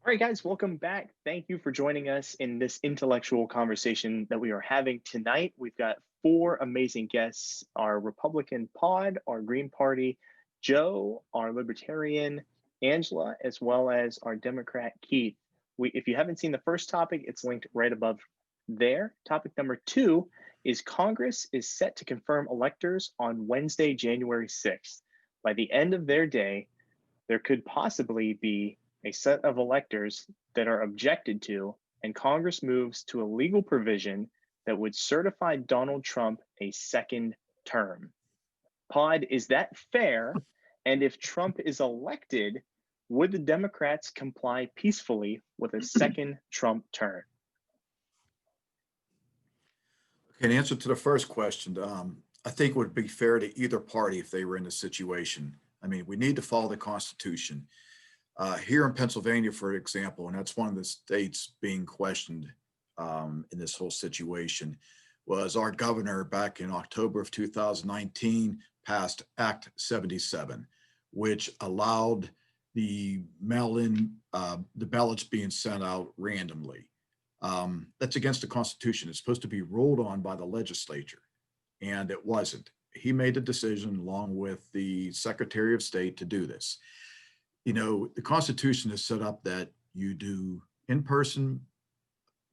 All right, guys, welcome back. Thank you for joining us in this intellectual conversation that we are having tonight. We've got four amazing guests: our Republican Pod, our Green Party, Joe, our Libertarian, Angela, as well as our Democrat, Keith. If you haven't seen the first topic, it's linked right above there. Topic number two is Congress is set to confirm electors on Wednesday, January 6th. By the end of their day, there could possibly be a set of electors that are objected to, and Congress moves to a legal provision that would certify Donald Trump a second term. Pod, is that fair? And if Trump is elected, would the Democrats comply peacefully with a second Trump term? Okay, in answer to the first question, I think it would be fair to either party if they were in this situation. I mean, we need to follow the Constitution. Here in Pennsylvania, for example, and that's one of the states being questioned in this whole situation, was our governor back in October of 2019 passed Act 77, which allowed the mail-in, the ballots being sent out randomly. That's against the Constitution. It's supposed to be ruled on by the legislature, and it wasn't. He made the decision along with the Secretary of State to do this. You know, the Constitution is set up that you do in-person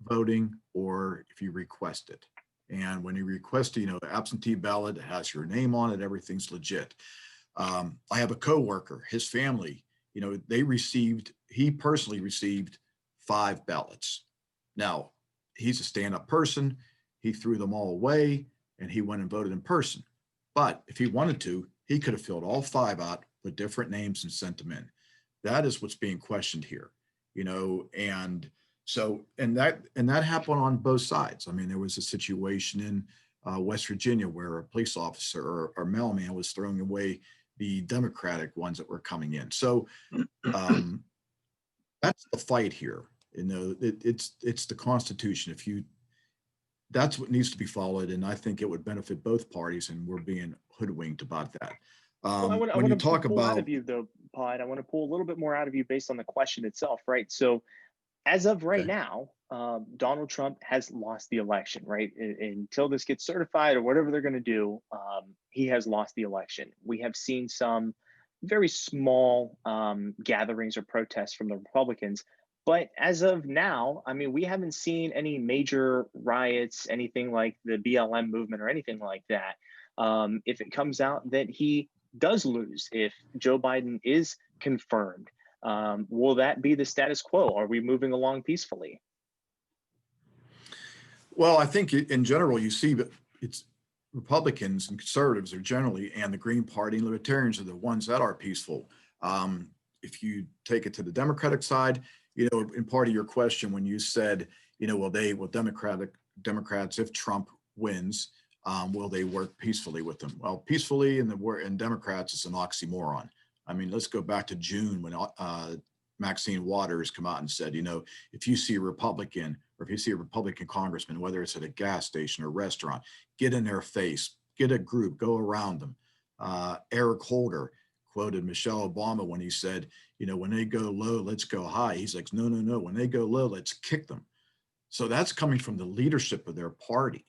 voting or if you request it. And when you request, the absentee ballot has your name on it, everything's legit. I have a coworker, his family, he personally received 5 ballots. Now, he's a stand-up person. He threw them all away and he went and voted in person. But if he wanted to, he could have filled all 5 out with different names and sent them in. That is what's being questioned here, and that happened on both sides. I mean, there was a situation in West Virginia where a police officer or mailman was throwing away the Democratic ones that were coming in. So that's the fight here. It's the Constitution. That's what needs to be followed, and I think it would benefit both parties, and we're being hoodwinked about that. Well, I When you want to talk pull out about of you though, Pod. I want to pull a little bit more out of you based on the question itself, right? So, as of right okay, now, Donald Trump has lost the election, right? Until this gets certified or whatever they're going to do, he has lost the election. We have seen some very small gatherings or protests from the Republicans. But as of now, I mean, we haven't seen any major riots, anything like the BLM movement or anything like that. If it comes out that he does lose, if Joe Biden is confirmed, will that be the status quo? Are we moving along peacefully? well, I think in general, you see that it's Republicans and conservatives are generally, and the Green Party and Libertarians are the ones that are peaceful. If you take it to the Democratic side, in part of your question when you said, will Democrats, if Trump wins, will they work peacefully with them? Well, peacefully in Democrats is an oxymoron. I mean, let's go back to June when Maxine Waters come out and said, if you see a Republican or if you see a Republican congressman, whether it's at a gas station or restaurant, get in their face, get a group, go around them. Eric Holder quoted Michelle Obama when he said, when they go low, let's go high. He's like, no, no, no. When they go low, let's kick them. So that's coming from the leadership of their party,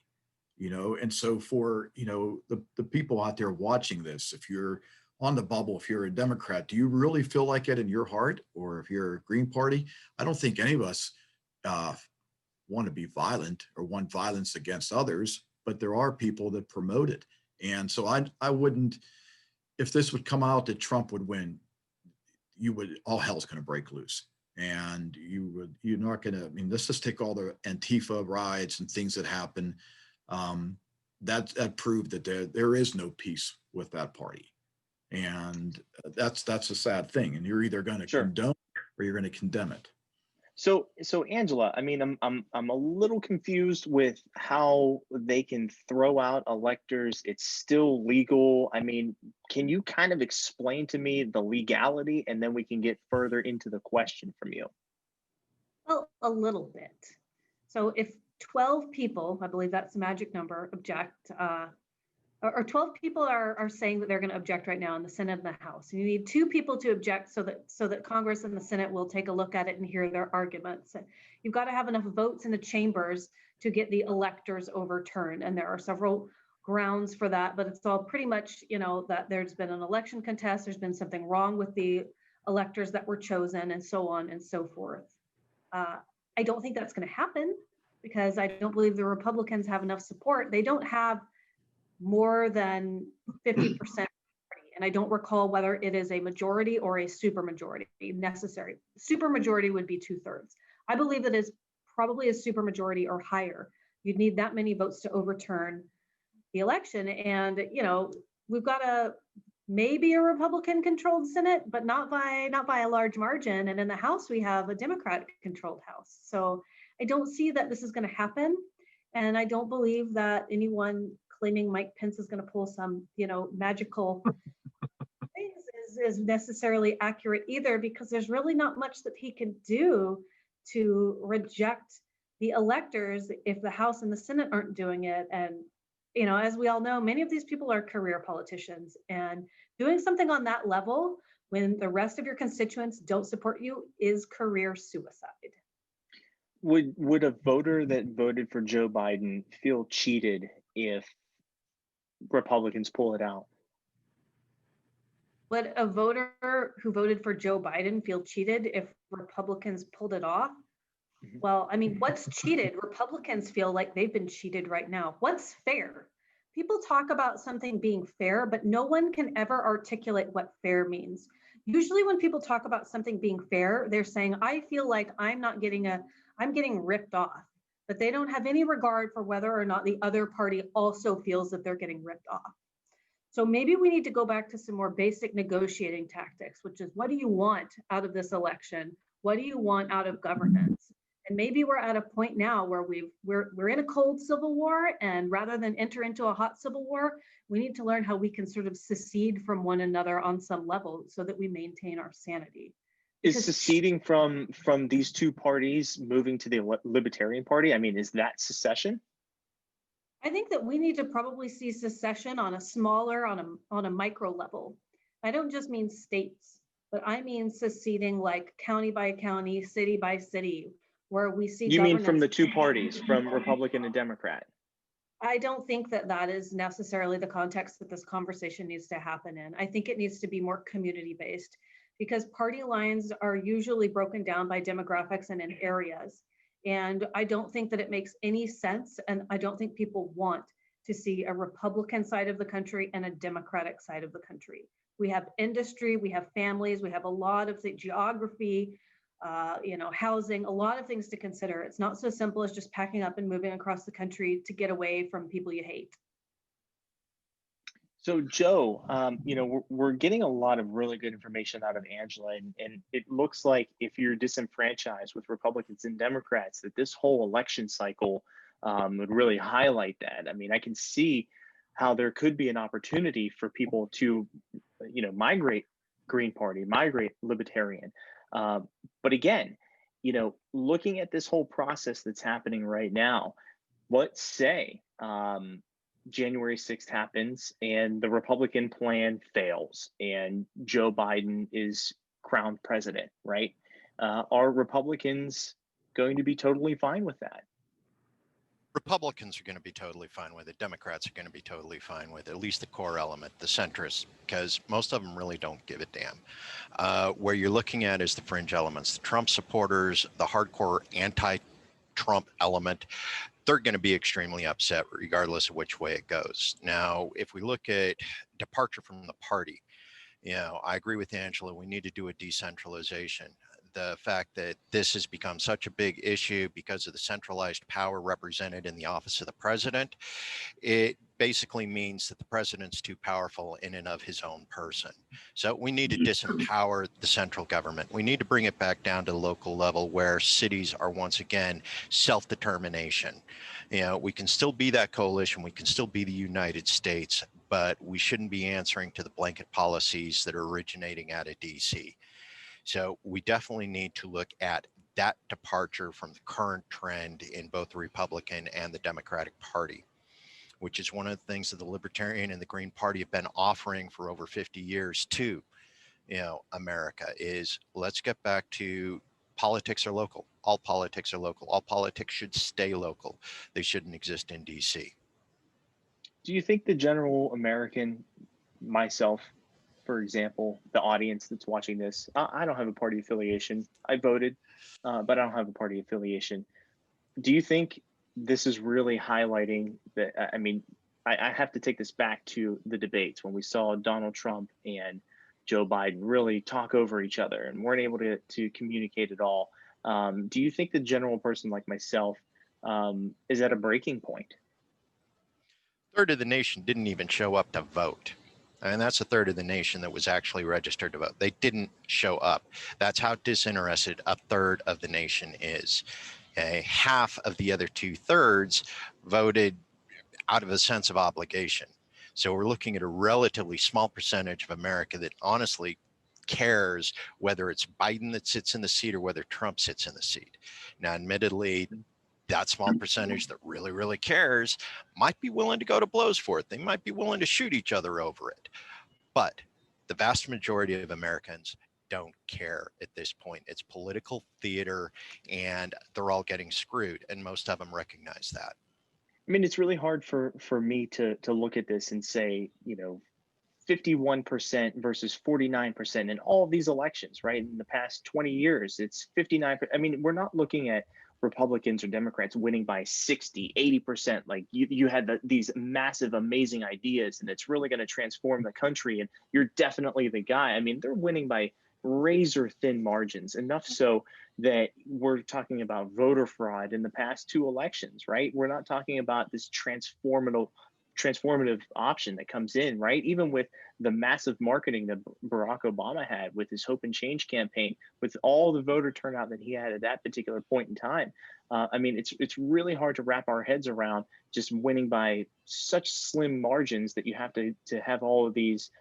and so for, the people out there watching this, if you're on the bubble, if you're a Democrat, do you really feel like it in your heart? Or if you're a Green Party, I don't think any of us want to be violent or want violence against others, but there are people that promote it. And so I wouldn't, if this would come out that Trump would win, all hell's going to break loose. And you're not going to, I mean, let's just take all the Antifa riots and things that happen. That proved that there is no peace with that party. And that's a sad thing. And you're either going to Sure. condone or you're going to condemn it. So Angela, I mean, I'm a little confused with how they can throw out electors. It's still legal. I mean, can you kind of explain to me the legality, and then we can get further into the question from you? Well, a little bit. So if 12 people, I believe that's the magic number, or 12 people are saying that they're going to object right now in the Senate and the House. And you need 2 people to object so that Congress and the Senate will take a look at it and hear their arguments. You've got to have enough votes in the chambers to get the electors overturned. And there are several grounds for that, but it's all pretty much, that there's been an election contest, there's been something wrong with the electors that were chosen, and so on and so forth. I don't think that's going to happen because I don't believe the Republicans have enough support. They don't have more than 50%, and I don't recall whether it is a majority or a supermajority necessary. Supermajority would be 2/3. I believe that is probably a supermajority or higher. You'd need that many votes to overturn the election, and we've got maybe a Republican-controlled Senate, but not by a large margin. And in the House, we have a Democrat-controlled House. So I don't see that this is going to happen, and I don't believe that anyone claiming Mike Pence is going to pull some, magical things is necessarily accurate either, because there's really not much that he can do to reject the electors if the House and the Senate aren't doing it. And, as we all know, many of these people are career politicians, and doing something on that level when the rest of your constituents don't support you is career suicide. Would a voter that voted for Joe Biden feel cheated if Republicans pull it out? Would a voter who voted for Joe Biden feel cheated if Republicans pulled it off? Well, I mean, what's cheated? Republicans feel like they've been cheated right now. What's fair? People talk about something being fair, but no one can ever articulate what fair means. Usually when people talk about something being fair, they're saying, I feel like I'm getting ripped off, but they don't have any regard for whether or not the other party also feels that they're getting ripped off. So maybe we need to go back to some more basic negotiating tactics, which is, what do you want out of this election? What do you want out of governance? And maybe we're at a point now where we're in a cold civil war, and rather than enter into a hot civil war, we need to learn how we can sort of secede from one another on some level so that we maintain our sanity. Is seceding from these two parties moving to the Libertarian Party? I mean, is that secession? I think that we need to probably see secession on a smaller, on a micro level. I don't just mean states, but I mean seceding like county by county, city by city, where we see. You mean from the two parties, from Republican and Democrat? I don't think that that is necessarily the context that this conversation needs to happen in. I think it needs to be more community-based, because party lines are usually broken down by demographics and in areas. And I don't think that it makes any sense, and I don't think people want to see a Republican side of the country and a Democratic side of the country. We have industry, we have families, we have a lot of the geography, housing, a lot of things to consider. It's not so simple as just packing up and moving across the country to get away from people you hate. So Joe, we're getting a lot of really good information out of Angela, and it looks like if you're disenfranchised with Republicans and Democrats, that this whole election cycle would really highlight that. I mean, I can see how there could be an opportunity for people to, migrate Green Party, migrate Libertarian. But again, looking at this whole process that's happening right now, let's say January 6th happens and the Republican plan fails and Joe Biden is crowned president, right? Are Republicans going to be totally fine with that? Republicans are going to be totally fine with it. Democrats are going to be totally fine with it, at least the core element, the centrists, because most of them really don't give a damn. Where you're looking at is the fringe elements, the Trump supporters, the hardcore anti-Trump element. They're going to be extremely upset regardless of which way it goes. Now, if we look at departure from the party, I agree with Angela, we need to do a decentralization. The fact that this has become such a big issue because of the centralized power represented in the office of the president, it basically means that the president's too powerful in and of his own person. So we need to disempower the central government. We need to bring it back down to the local level where cities are once again self-determination. We can still be that coalition, we can still be the United States, but we shouldn't be answering to the blanket policies that are originating out of DC. So we definitely need to look at that departure from the current trend in both the Republican and the Democratic Party. which is one of the things that the Libertarian and the Green Party have been offering for over 50 years to, America, is let's get back to politics are local. All politics are local. All politics should stay local. They shouldn't exist in DC. Do you think the general American, myself, for example, the audience that's watching this, I don't have a party affiliation. I voted, but I don't have a party affiliation. Do you think this is really highlighting that? I mean, I have to take this back to the debates when we saw Donald Trump and Joe Biden really talk over each other and weren't able to communicate at all. Do you think the general person like myself is at a breaking point? Third of the nation didn't even show up to vote. And that's a third of the nation that was actually registered to vote. They didn't show up. That's how disinterested a third of the nation is. Half of the other 2/3 voted out of a sense of obligation. So we're looking at a relatively small percentage of America that honestly cares whether it's Biden that sits in the seat or whether Trump sits in the seat. Now, admittedly, that small percentage that really, really cares might be willing to go to blows for it. They might be willing to shoot each other over it. But the vast majority of Americans don't care at this point. It's political theater and they're all getting screwed. And most of them recognize that. I mean, it's really hard for me to look at this and say, 51% versus 49% in all of these elections, right? In the past 20 years, it's 59. I mean, we're not looking at Republicans or Democrats winning by 60, 80%. Like you had these massive, amazing ideas, and it's really going to transform the country. And you're definitely the guy. I mean, they're winning by razor thin margins, enough so that we're talking about voter fraud in the past 2 elections, right? We're not talking about this transformative option that comes in, right? Even with the massive marketing that Barack Obama had with his Hope and Change campaign, with all the voter turnout that he had at that particular point in time. I mean, it's really hard to wrap our heads around just winning by such slim margins that you have to have all of these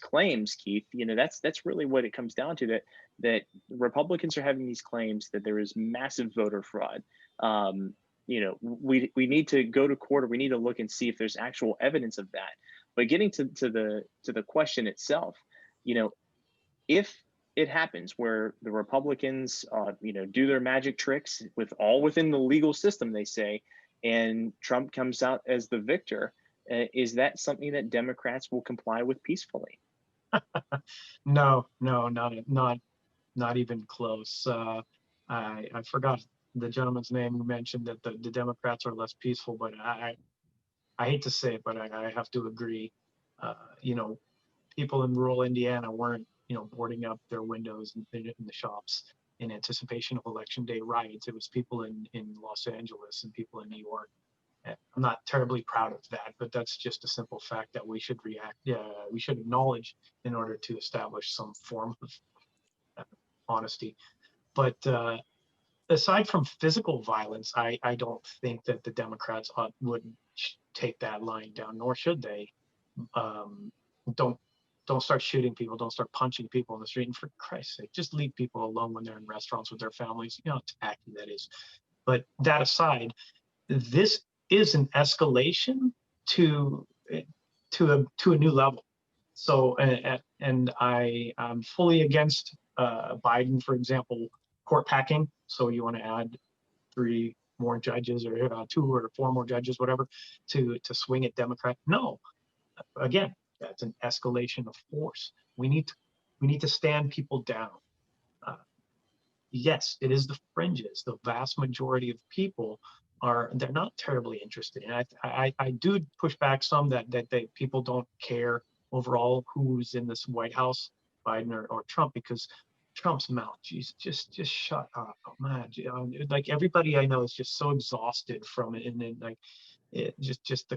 claims, Keith. That's really what it comes down to, that Republicans are having these claims that there is massive voter fraud. We need to go to court, or we need to look and see if there's actual evidence of that. But getting to the question itself, if it happens where the Republicans, do their magic tricks within the legal system, they say, and Trump comes out as the victor, is that something that Democrats will comply with peacefully? No, not even close. I forgot the gentleman's name who mentioned that the Democrats are less peaceful, but I hate to say it, but I have to agree. People in rural Indiana weren't, boarding up their windows in the shops in anticipation of Election Day riots. It was people in Los Angeles and people in New York. I'm not terribly proud of that, but that's just a simple fact that we should we should acknowledge in order to establish some form of honesty. But aside from physical violence, I don't think that the Democrats would take that line down, nor should they. Don't start shooting people. Don't start punching people in the street. And for Christ's sake, just leave people alone when they're in restaurants with their families. How tacky that is. But that aside, this is an escalation to a new level. So, and I'm fully against Biden, for example, court packing. So you want to add 3 more judges or 2 or 4 more judges, whatever, to swing at Democrat. No, again, that's an escalation of force. We need to stand people down. Yes, it is the fringes. The vast majority of people they're not terribly interested. And I do push back some that people don't care overall who's in this White House, Biden or Trump, because Trump's mouth, geez, just shut up, oh, man. Like everybody I know is just so exhausted from it, and then like it just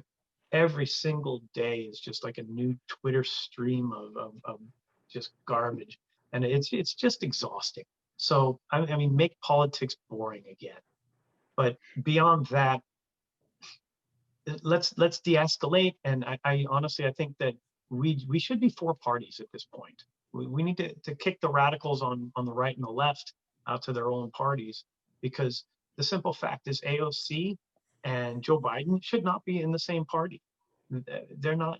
every single day is just like a new Twitter stream of just garbage, and it's just exhausting. So I mean, make politics boring again. But beyond that, let's de-escalate. And I honestly, I think that we should be 4 parties at this point. We need to kick the radicals on the right and the left out to their own parties, because the simple fact is AOC and Joe Biden should not be in the same party. They're not.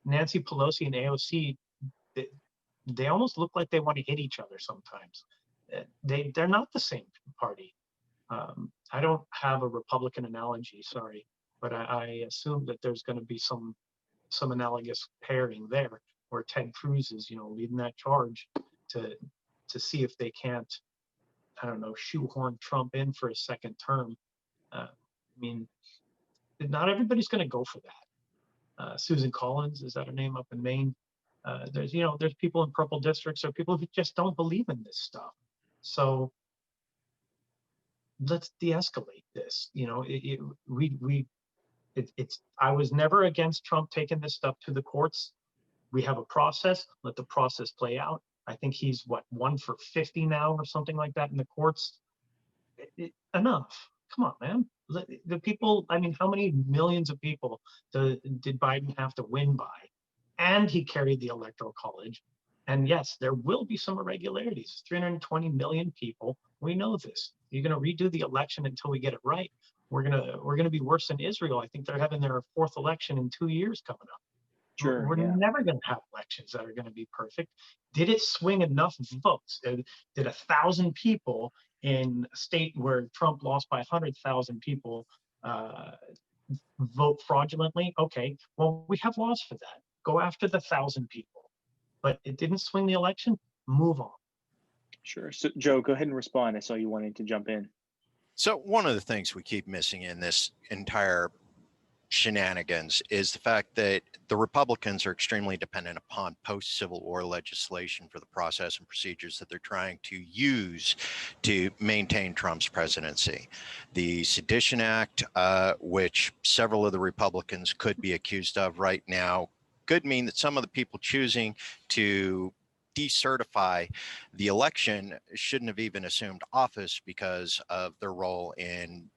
Nancy Pelosi and AOC, they almost look like they want to hit each other sometimes. They're not the same party. I don't have a Republican analogy, sorry, but I assume that there's going to be some analogous pairing there, where Ted Cruz is, leading that charge to see if they can't, I don't know, shoehorn Trump in for a second term. I mean, not everybody's going to go for that. Susan Collins, is that her name, up in Maine? There's people in purple districts, or people who just don't believe in this stuff. So let's de-escalate this. I was never against Trump taking this stuff to the courts. We have a process. Let the process play out. I think he's 1 for 50 now or something like that in the courts. Enough. Come on, man. The people, I mean, how many millions of people did Biden have to win by? And he carried the Electoral College. And yes, there will be some irregularities. 320 million people. We know this. You're going to redo the election until we get it right. We're gonna be worse than Israel. I think they're having their 4th election in 2 years coming up. Sure, We're yeah. never going to have elections that are going to be perfect. Did it swing enough votes? Did 1,000 people in a state where Trump lost by 100,000 people vote fraudulently? Okay, well, we have laws for that. Go after the 1,000 people. But it didn't swing the election. Move on. Sure. So, Joe, go ahead and respond. I saw you wanted to jump in. So one of the things we keep missing in this entire shenanigans is the fact that the Republicans are extremely dependent upon post-Civil War legislation for the process and procedures that they're trying to use to maintain Trump's presidency. The Sedition Act, which several of the Republicans could be accused of right now, could mean that some of the people choosing to decertify the election shouldn't have even assumed office because of their role in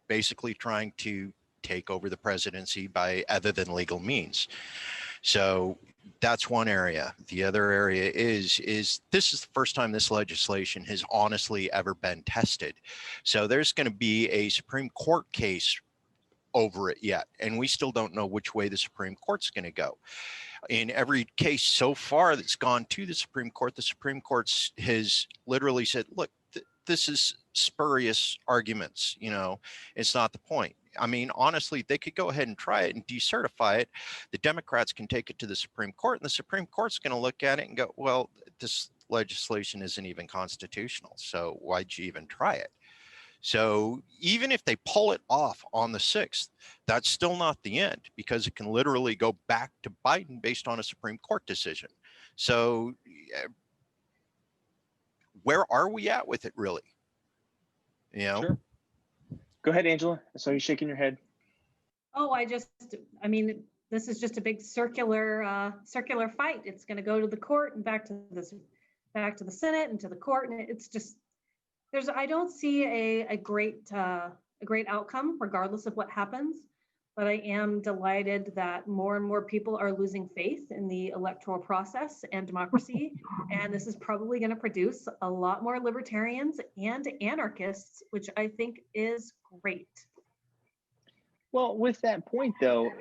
basically trying to take over the presidency by other than legal means. So that's one area. The other area is this is the first time this legislation has honestly ever been tested. So there's going to be a Supreme Court case over it yet, and we still don't know which way the Supreme Court's going to go. In every case so far that's gone to the Supreme Court has literally said, look, this is spurious arguments, it's not the point. I mean, honestly, they could go ahead and try it and decertify it. The Democrats can take it to the Supreme Court, and the Supreme Court's going to look at it and go, well, this legislation isn't even constitutional, so why'd you even try it? So even if they pull it off on the 6th, that's still not the end, because it can literally go back to Biden based on a Supreme Court decision. So where are we at with it, really? Sure. Go ahead, Angela. I saw you shaking your head. Oh, I mean, this is just a big circular fight. It's going to go to the court and back to the Senate and to the court, and it's just I don't see a great outcome regardless of what happens. But I am delighted that more and more people are losing faith in the electoral process and democracy. And this is probably going to produce a lot more libertarians and anarchists, which I think is great. Well, with that point, though,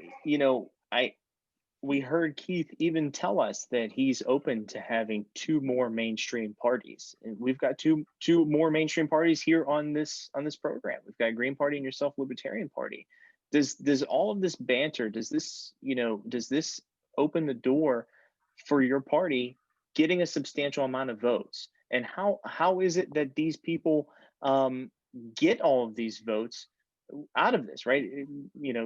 we heard Keith even tell us that he's open to having 2 more mainstream parties, and we've got two more mainstream parties here on this program. We've got Green Party and yourself, Libertarian Party. Does all of this banter, does this open the door for your party getting a substantial amount of votes? And how is it that these people get all of these votes out of this, right?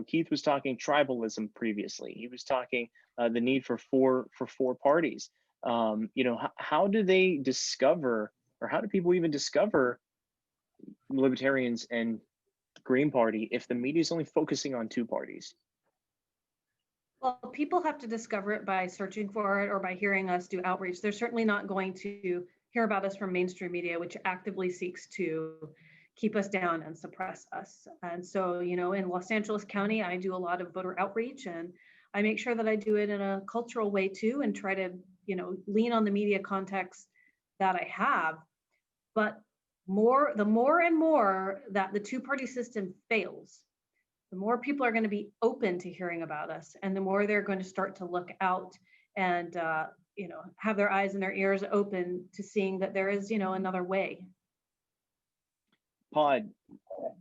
Keith was talking tribalism previously. He was talking the need for four parties. How do they discover, or how do people even discover libertarians and Green Party if the media is only focusing on 2 parties? Well, people have to discover it by searching for it or by hearing us do outreach. They're certainly not going to hear about us from mainstream media, which actively seeks to keep us down and suppress us. And so, in Los Angeles County, I do a lot of voter outreach, and I make sure that I do it in a cultural way too, and try to, lean on the media context that I have. But the more and more that the two-party system fails, the more people are going to be open to hearing about us, and the more they're going to start to look out and have their eyes and their ears open to seeing that there is another way. Pod,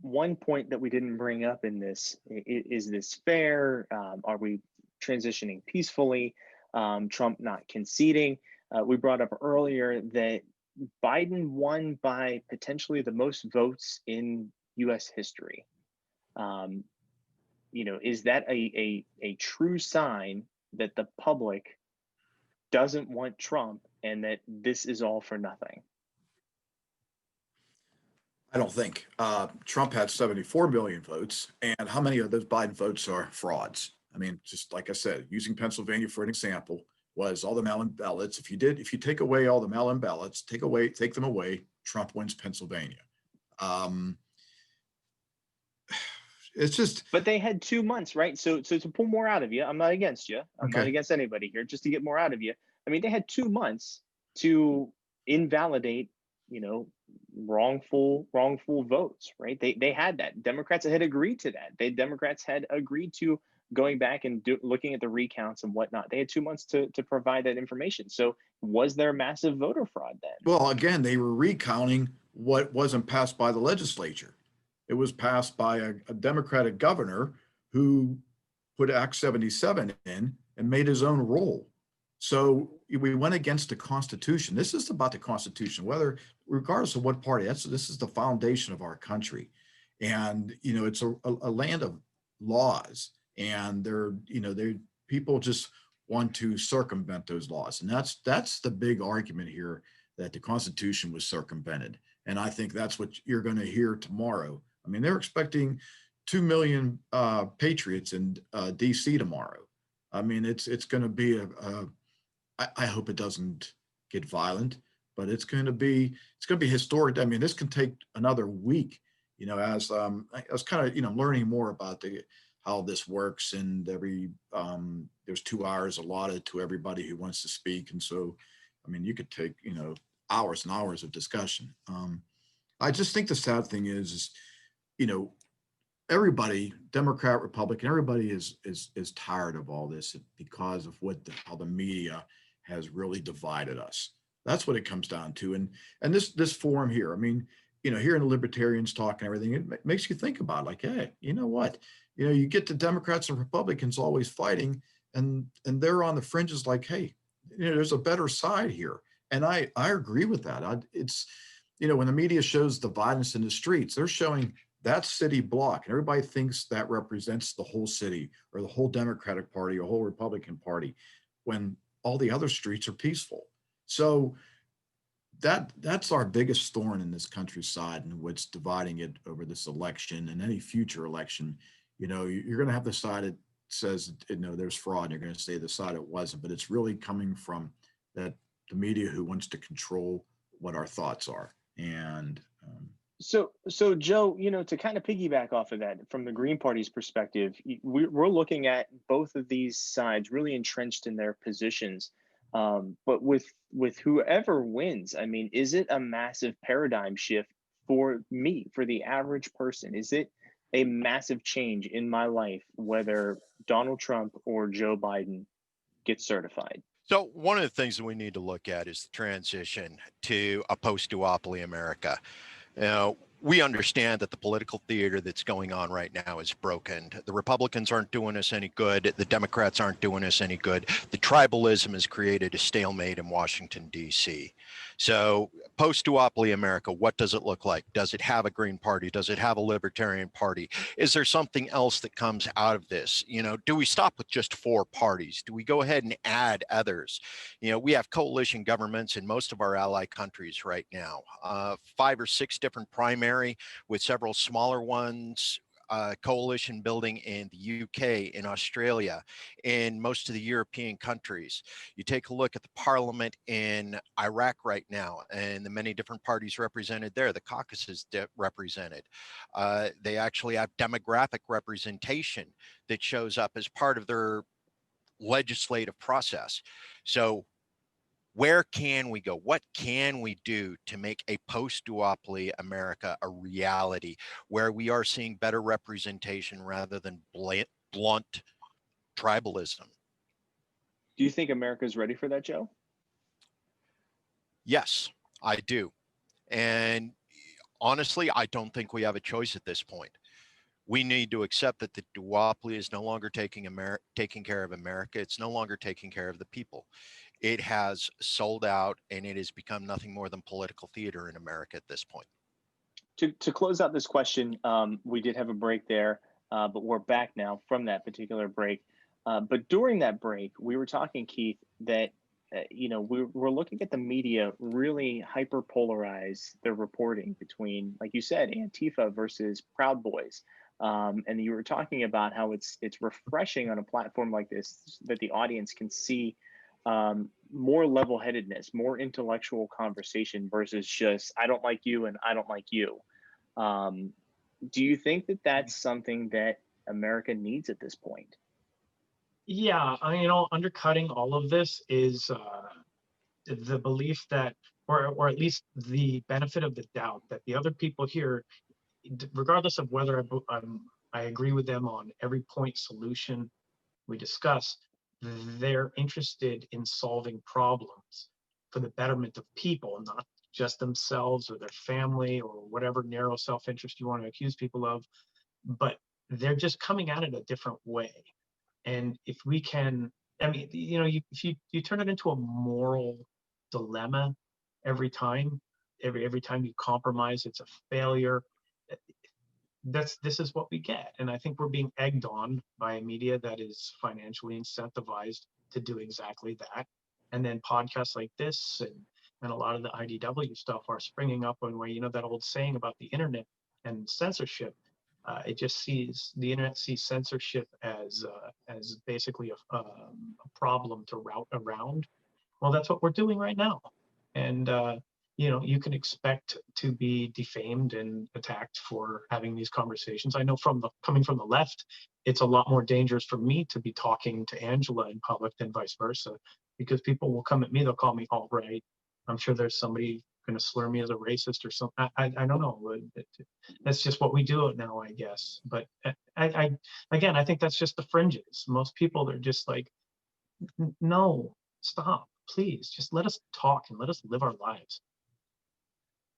one point that we didn't bring up in this is this fair? Are we transitioning peacefully? Trump not conceding. We brought up earlier that Biden won by potentially the most votes in U.S. history. Is that a true sign that the public doesn't want Trump and that this is all for nothing? I don't think. Trump had 74 million votes, and how many of those Biden votes are frauds? I mean, just like I said, using Pennsylvania for an example, was all the mail-in ballots. If you take away all the mail-in ballots, take them away, Trump wins Pennsylvania. It's just. But they had 2 months, right? So to pull more out of you, I'm not against you. I'm not against anybody here. Just to get more out of you. I mean, they had 2 months to invalidate, wrongful votes, right? They had that. Democrats had agreed to that. Democrats had agreed to going back and looking at the recounts and whatnot. They had 2 months to provide that information. So was there massive voter fraud then? Well, again, they were recounting what wasn't passed by the legislature. It was passed by a Democratic governor who put Act 77 in and made his own rule. So we went against the Constitution. This is about the Constitution, regardless of what party. This is the foundation of our country, and it's a land of laws, and people just want to circumvent those laws, and that's the big argument here, that the Constitution was circumvented, and I think that's what you're going to hear tomorrow. I mean, they're expecting 2 million patriots in D.C. tomorrow. I mean, it's going to be I hope it doesn't get violent, but it's going to be historic. I mean, this can take another week. As I was kind of learning more about how this works, and there's 2 hours allotted to everybody who wants to speak, and so I mean, you could take hours and hours of discussion. I just think the sad thing is everybody, Democrat, Republican, everybody is tired of all this because of how the media has really divided us. That's what it comes down to. And this forum here, I mean, hearing the libertarians talk and everything, it makes you think about like, hey, you know what? You get the Democrats and Republicans always fighting, and they're on the fringes like, hey, there's a better side here. And I agree with that. It's, when the media shows the violence in the streets, they're showing that city block, and everybody thinks that represents the whole city or the whole Democratic Party or whole Republican Party, when all the other streets are peaceful. So that's our biggest thorn in this countryside, and what's dividing it over this election and any future election. You're going to have the side that says there's fraud, and you're going to say the side it wasn't, but it's really coming from the media who wants to control what our thoughts are. And So Joe, to kind of piggyback off of that, from the Green Party's perspective, we're looking at both of these sides really entrenched in their positions. But with whoever wins, I mean, is it a massive paradigm shift for me, for the average person? Is it a massive change in my life, whether Donald Trump or Joe Biden gets certified? So one of the things that we need to look at is the transition to a post-duopoly America. We understand that the political theater that's going on right now is broken. The Republicans aren't doing us any good. The Democrats aren't doing us any good. The tribalism has created a stalemate in Washington, D.C. So post-duopoly America, what does it look like? Does it have a Green Party? Does it have a Libertarian Party? Is there something else that comes out of this? Do we stop with just 4 parties? Do we go ahead and add others? We have coalition governments in most of our ally countries right now, 5 or 6 different primaries with several smaller ones, coalition building in the UK, in Australia, in most of the European countries. You take a look at the parliament in Iraq right now, and the many different parties represented there, the caucuses represented. They actually have demographic representation that shows up as part of their legislative process. So Where can we go? What can we do to make a post-duopoly America a reality where we are seeing better representation rather than blunt tribalism? Do you think America's ready for that, Joe? Yes, I do. And honestly, I don't think we have a choice at this point. We need to accept that the duopoly is no longer taking care of America. It's no longer taking care of the people. It has sold out, and it has become nothing more than political theater in America at this point. To close out this question, we did have a break there, but we're back now from that particular break. But during that break, we were talking, Keith, that we're looking at the media really hyper polarize their reporting between, like you said, Antifa versus Proud Boys. And you were talking about how it's refreshing on a platform like this that the audience can see more level-headedness, more intellectual conversation versus just I don't like you and I don't like you. Do you think that that's something that America needs at this point? Yeah, undercutting all of this is the belief that, or at least the benefit of the doubt that the other people here, regardless of whether I agree with them on every point solution we discuss, they're interested in solving problems for the betterment of people, not just themselves or their family or whatever narrow self-interest you want to accuse people of, but they're just coming at it a different way. And if we can, I mean, if you turn it into a moral dilemma every time, every time you compromise, it's a failure. This is what we get. And I think we're being egged on by a media that is financially incentivized to do exactly that. And then podcasts like this and a lot of the IDW stuff are springing up one way, that old saying about the internet and censorship. The internet sees censorship as basically a problem to route around. Well, that's what we're doing right now. And you can expect to be defamed and attacked for having these conversations. I know coming from the left, it's a lot more dangerous for me to be talking to Angela in public than vice versa, because people will come at me, they'll call me alt-right. I'm sure there's somebody going to slur me as a racist or something. I don't know. That's just what we do now, I guess. But I think that's just the fringes. Most people, they're just like, no, stop, please, just let us talk and let us live our lives.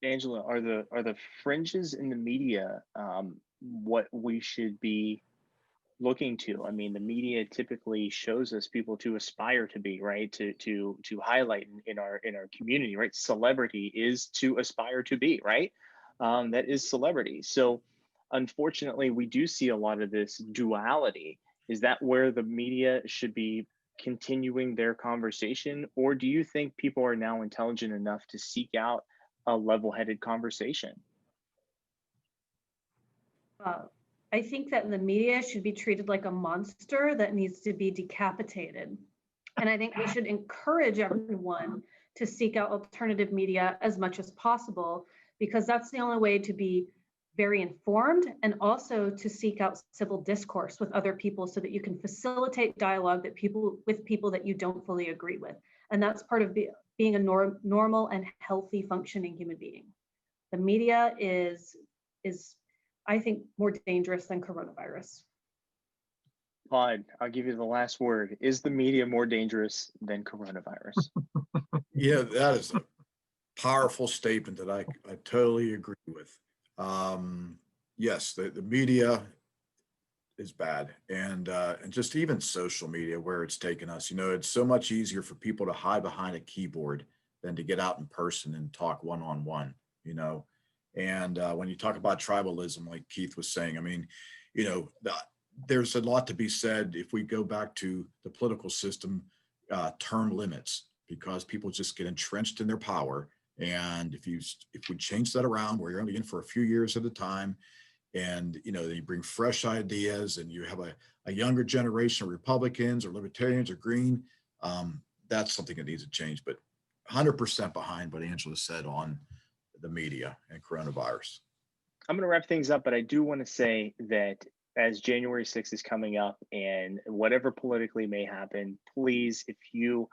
Angela, are the fringes in the media what we should be looking to? I mean, the media typically shows us people to aspire to be, right? To highlight in our community, right? Celebrity is to aspire to be, right? That is celebrity. So unfortunately, we do see a lot of this duality. Is that where the media should be continuing their conversation, or do you think people are now intelligent enough to seek out a level-headed conversation? I think that the media should be treated like a monster that needs to be decapitated. And I think we should encourage everyone to seek out alternative media as much as possible, because that's the only way to be very informed and also to seek out civil discourse with other people so that you can facilitate dialogue with people that you don't fully agree with. And that's part of being a normal and healthy functioning human being. The media is I think more dangerous than coronavirus. Pod, I'll give you the last word. Is the media more dangerous than coronavirus? Yeah, that is a powerful statement that I totally agree with. Yes, the media is bad, and just even social media where it's taken us. It's so much easier for people to hide behind a keyboard than to get out in person and talk one-on-one. And when you talk about tribalism, like Keith was saying, I mean, there's a lot to be said if we go back to the political system, term limits, because people just get entrenched in their power. And if we change that around where you're only in for a few years at a time, and you bring fresh ideas and you have a younger generation of Republicans or Libertarians or Green, that's something that needs to change. But 100% behind what Angela said on the media and coronavirus. I'm going to wrap things up, but I do want to say that as January 6th is coming up and whatever politically may happen, please, if you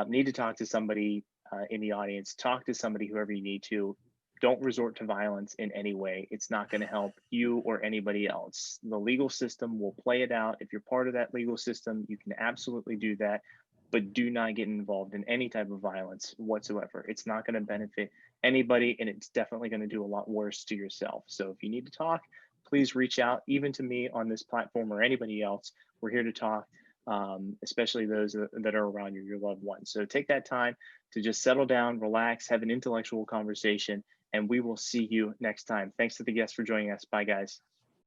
need to talk to somebody, in the audience, talk to somebody, whoever you need to. Don't resort to violence in any way. It's not going to help you or anybody else. The legal system will play it out. If you're part of that legal system, you can absolutely do that, but do not get involved in any type of violence whatsoever. It's not going to benefit anybody, and it's definitely going to do a lot worse to yourself. So if you need to talk, please reach out, even to me on this platform or anybody else. We're here to talk, especially those that are around you, your loved ones. So take that time to just settle down, relax, have an intellectual conversation, and we will see you next time. Thanks to the guests for joining us. Bye, guys.